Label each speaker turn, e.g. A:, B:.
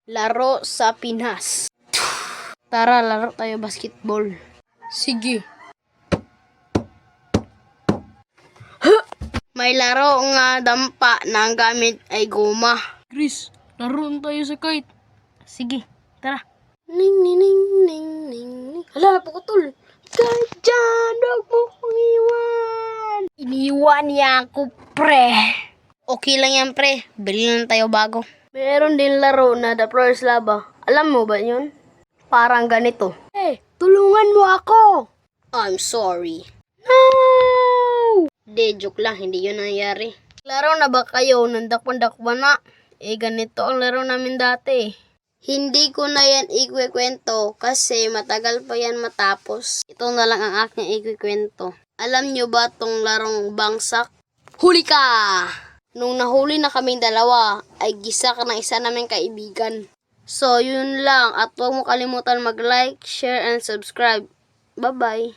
A: Laro sa Pinas. Tara, laro tayo basketball. Sige. May laro nga dampa na ang gamit ay goma.
B: Chris, laruan tayo sa kite.
A: Sige, tara. Ning ning ning ning ning. Hala, pukutol. Kahit dyan, huwag mo kong iwan. Iniwan niya ako, pre. Okay lang yan, pre. Bili lang tayo bago. Meron din laro na The Players Laba. Alam mo ba yun? Parang ganito. Tulungan mo ako. I'm sorry. No! De, joke lang. Hindi yun nangyari. Laro na ba kayo ng dakpan-dakpan na? Ganito ang laro namin dati. Hindi ko na yan ikwekwento kasi matagal pa yan matapos. Ito na lang ang aking ikwekwento. Alam nyo ba tong larong bangsak? Huli ka! Nung nahuli na kaming dalawa, ay gisa ka ng isa naming kaibigan. So, yun lang. At huwag mo kalimutan mag-like, share, and subscribe. Bye-bye!